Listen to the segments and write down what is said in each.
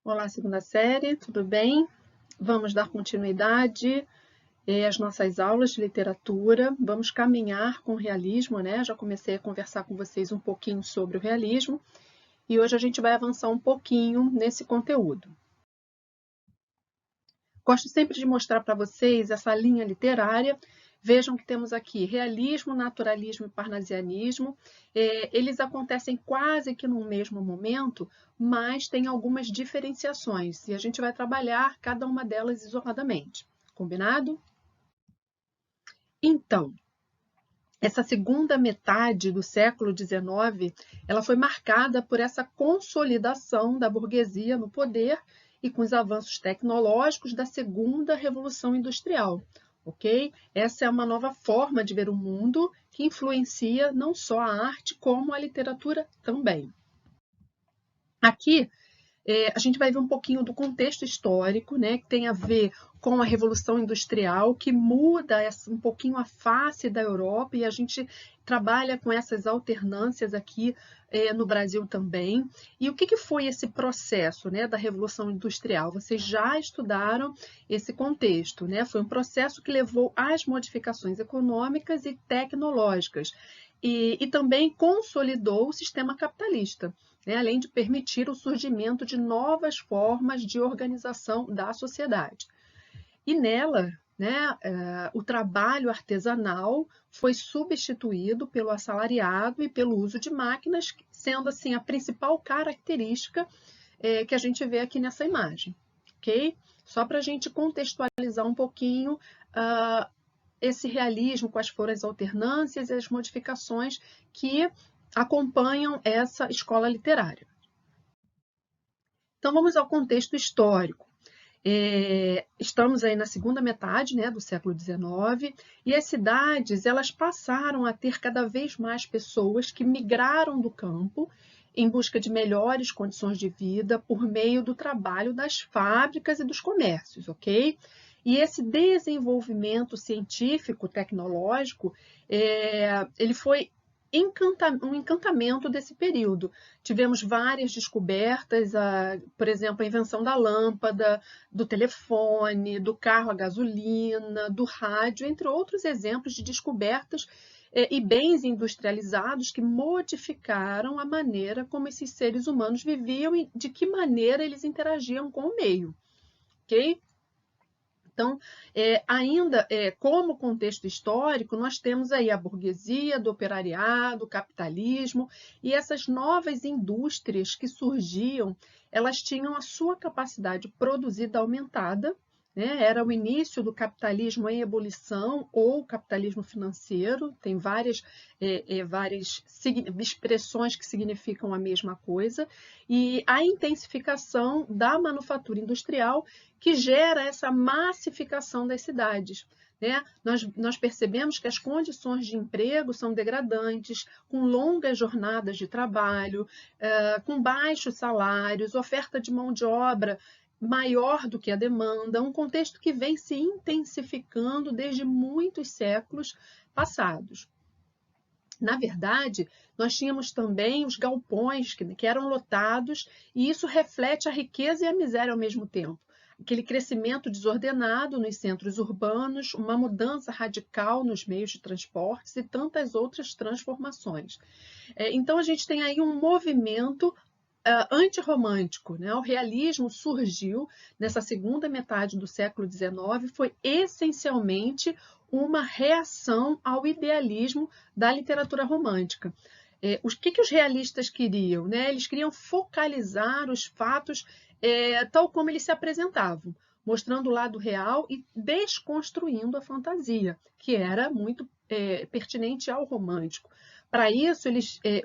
Olá, segunda série, tudo bem? Vamos dar continuidade às nossas aulas de literatura. Vamos caminhar com o realismo, né? Já comecei a conversar com vocês um pouquinho sobre o realismo e hoje a gente vai avançar um pouquinho nesse conteúdo. Gosto sempre de mostrar para vocês essa linha literária. Vejam que temos aqui realismo, naturalismo e parnasianismo. Eles acontecem quase que no mesmo momento, mas tem algumas diferenciações. E a gente vai trabalhar cada uma delas isoladamente. Combinado? Então, essa segunda metade do século XIX, ela foi marcada por essa consolidação da burguesia no poder e com os avanços tecnológicos da segunda revolução industrial, ok? Essa é uma nova forma de ver o mundo que influencia não só a arte, como a literatura também. Aqui, a gente vai ver um pouquinho do contexto histórico, né, que tem a ver com a Revolução Industrial, que muda um pouquinho a face da Europa, e a gente trabalha com essas alternâncias aqui no Brasil também. E o que foi esse processo, né, da Revolução Industrial? Vocês já estudaram esse contexto, né? Foi um processo que levou às modificações econômicas e tecnológicas, e também consolidou o sistema capitalista, né, além de permitir o surgimento de novas formas de organização da sociedade. E nela, né, o trabalho artesanal foi substituído pelo assalariado e pelo uso de máquinas, sendo assim a principal característica que a gente vê aqui nessa imagem. Ok? Só para a gente contextualizar um pouquinho esse realismo, quais foram as alternâncias e as modificações que acompanham essa escola literária. Então, vamos ao contexto histórico. Estamos aí na segunda metade, né, do século XIX, e as cidades elas passaram a ter cada vez mais pessoas que migraram do campo em busca de melhores condições de vida por meio do trabalho das fábricas e dos comércios, ok? E esse desenvolvimento científico, tecnológico, ele foi um encantamento desse período. Tivemos várias descobertas, por exemplo, a invenção da lâmpada, do telefone, do carro a gasolina, do rádio, entre outros exemplos de descobertas e bens industrializados que modificaram a maneira como esses seres humanos viviam e de que maneira eles interagiam com o meio. Ok? Então, ainda como contexto histórico, nós temos aí a burguesia, do operariado, o capitalismo, e essas novas indústrias que surgiam, elas tinham a sua capacidade produzida aumentada, né? Era o início do capitalismo em ebulição ou capitalismo financeiro, tem várias expressões que significam a mesma coisa, e a intensificação da manufatura industrial que gera essa massificação das cidades. Né? Nós percebemos que as condições de emprego são degradantes, com longas jornadas de trabalho, com baixos salários, oferta de mão de obra maior do que a demanda, um contexto que vem se intensificando desde muitos séculos passados. Na verdade, nós tínhamos também os galpões que eram lotados, e isso reflete a riqueza e a miséria ao mesmo tempo. Aquele crescimento desordenado nos centros urbanos, uma mudança radical nos meios de transportes e tantas outras transformações. Então, a gente tem aí um movimento antirromântico, né? O realismo surgiu nessa segunda metade do século XIX, foi essencialmente uma reação ao idealismo da literatura romântica. O que os realistas queriam? Né? Eles queriam focalizar os fatos tal como eles se apresentavam, mostrando o lado real e desconstruindo a fantasia, que era muito pertinente ao romântico. Para isso,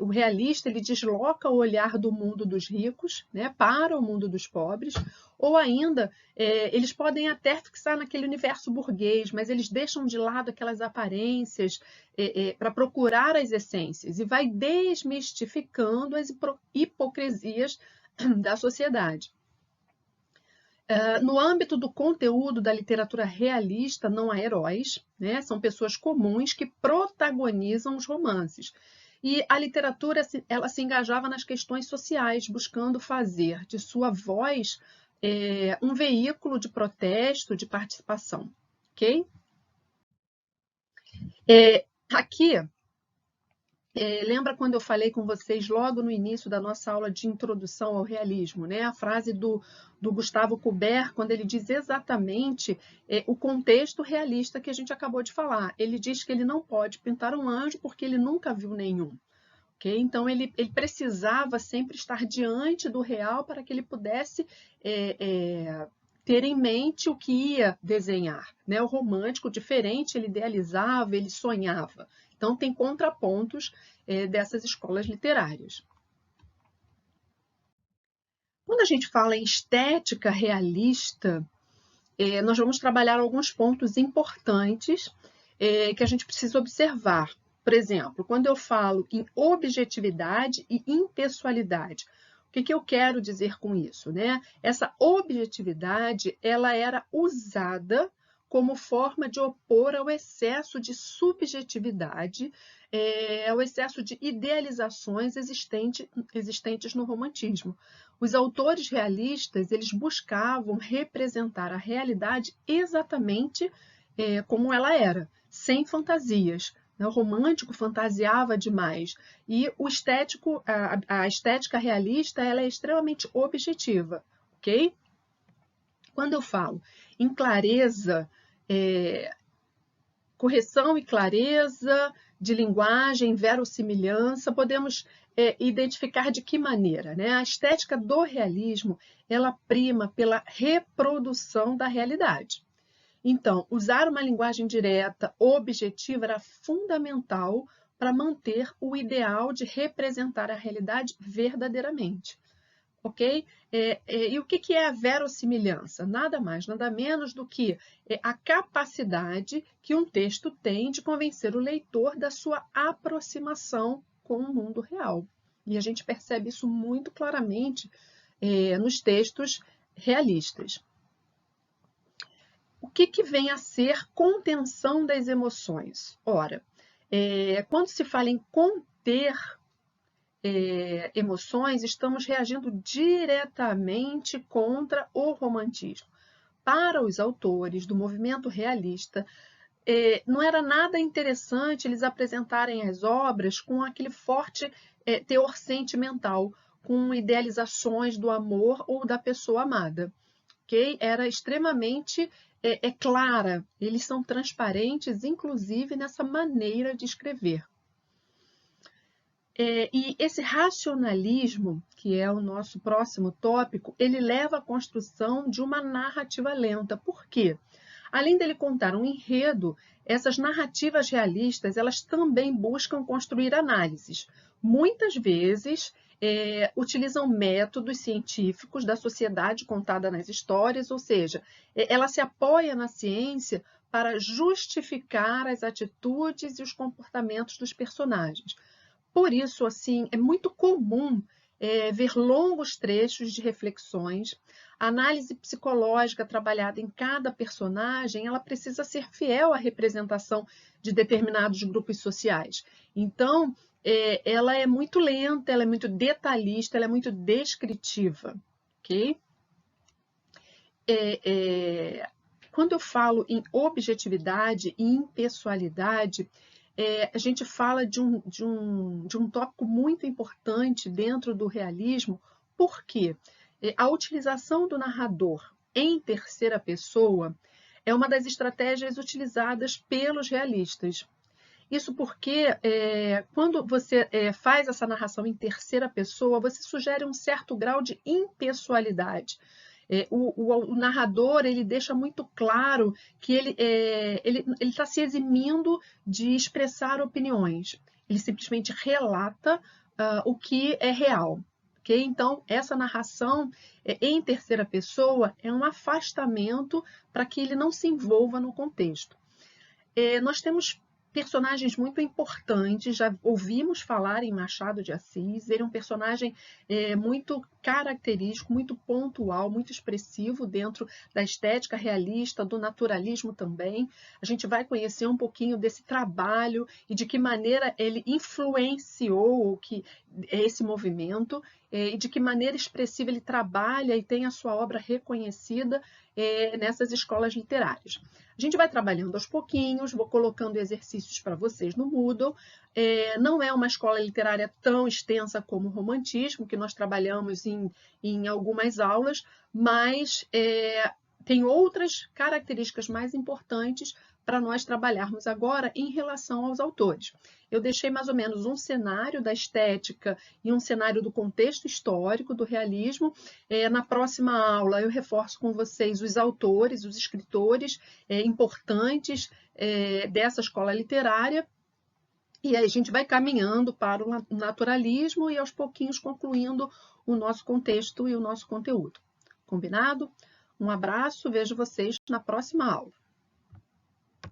o realista ele desloca o olhar do mundo dos ricos, né, para o mundo dos pobres, ou ainda, eles podem até fixar naquele universo burguês, mas eles deixam de lado aquelas aparências para procurar as essências, e vai desmistificando as hipocrisias da sociedade. No âmbito do conteúdo da literatura realista, não há heróis, né? São pessoas comuns que protagonizam os romances. E a literatura, ela se engajava nas questões sociais, buscando fazer de sua voz um veículo de protesto, de participação. Ok? Aqui, lembra quando eu falei com vocês logo no início da nossa aula de introdução ao realismo, né? A frase do Gustavo Courbet, quando ele diz exatamente o contexto realista que a gente acabou de falar. Ele diz que ele não pode pintar um anjo porque ele nunca viu nenhum. Okay? Então, ele precisava sempre estar diante do real para que ele pudesse ter em mente o que ia desenhar. Né? O romântico, diferente, ele idealizava, ele sonhava. Então, tem contrapontos dessas escolas literárias. Quando a gente fala em estética realista, nós vamos trabalhar alguns pontos importantes que a gente precisa observar. Por exemplo, quando eu falo em objetividade e impessoalidade, o que eu quero dizer com isso? Né? Essa objetividade ela era usada como forma de opor ao excesso de subjetividade, ao excesso de idealizações existentes no romantismo. Os autores realistas eles buscavam representar a realidade exatamente como ela era, sem fantasias. O romântico fantasiava demais e o estético, a estética realista ela é extremamente objetiva, ok? Quando eu falo em clareza, correção e clareza de linguagem, verossimilhança, podemos identificar de que maneira, né? A estética do realismo ela prima pela reprodução da realidade. Então, usar uma linguagem direta, objetiva, era fundamental para manter o ideal de representar a realidade verdadeiramente. Ok? E o que é a verossimilhança? Nada mais, nada menos do que a capacidade que um texto tem de convencer o leitor da sua aproximação com o mundo real. E a gente percebe isso muito claramente nos textos realistas. O que vem a ser contenção das emoções? Ora, quando se fala em conter emoções, estamos reagindo diretamente contra o romantismo. Para os autores do movimento realista, não era nada interessante eles apresentarem as obras com aquele forte teor sentimental, com idealizações do amor ou da pessoa amada. Okay? Era extremamente clara, eles são transparentes, inclusive nessa maneira de escrever. E esse racionalismo, que é o nosso próximo tópico, ele leva à construção de uma narrativa lenta. Por quê? Além dele contar um enredo, essas narrativas realistas, elas também buscam construir análises. Muitas vezes, utilizam métodos científicos da sociedade contada nas histórias, ou seja, ela se apoia na ciência para justificar as atitudes e os comportamentos dos personagens. Por isso, assim, é muito comum ver longos trechos de reflexões. A análise psicológica trabalhada em cada personagem, ela precisa ser fiel à representação de determinados grupos sociais. Então, ela é muito lenta, ela é muito detalhista, ela é muito descritiva, ok? Quando eu falo em objetividade e impessoalidade, a gente fala de um tópico muito importante dentro do realismo, porque a utilização do narrador em terceira pessoa é uma das estratégias utilizadas pelos realistas. Isso porque quando você faz essa narração em terceira pessoa, você sugere um certo grau de impessoalidade. O narrador ele deixa muito claro que ele está se eximindo de expressar opiniões. Ele simplesmente relata o que é real. Okay? Então, essa narração em terceira pessoa é um afastamento para que ele não se envolva no contexto. Nós temos personagens muito importantes, já ouvimos falar em Machado de Assis, ele é um personagem muito característico, muito pontual, muito expressivo dentro da estética realista, do naturalismo também. A gente vai conhecer um pouquinho desse trabalho e de que maneira ele influenciou esse movimento, e de que maneira expressiva ele trabalha e tem a sua obra reconhecida nessas escolas literárias. A gente vai trabalhando aos pouquinhos, vou colocando exercícios para vocês no Moodle. Não é uma escola literária tão extensa como o romantismo, que nós trabalhamos em algumas aulas, mas tem outras características mais importantes para nós trabalharmos agora em relação aos autores. Eu deixei mais ou menos um cenário da estética e um cenário do contexto histórico do realismo. Na próxima aula eu reforço com vocês os autores, os escritores importantes dessa escola literária, e aí a gente vai caminhando para o naturalismo e aos pouquinhos concluindo o nosso contexto e o nosso conteúdo. Combinado? Um abraço, vejo vocês na próxima aula.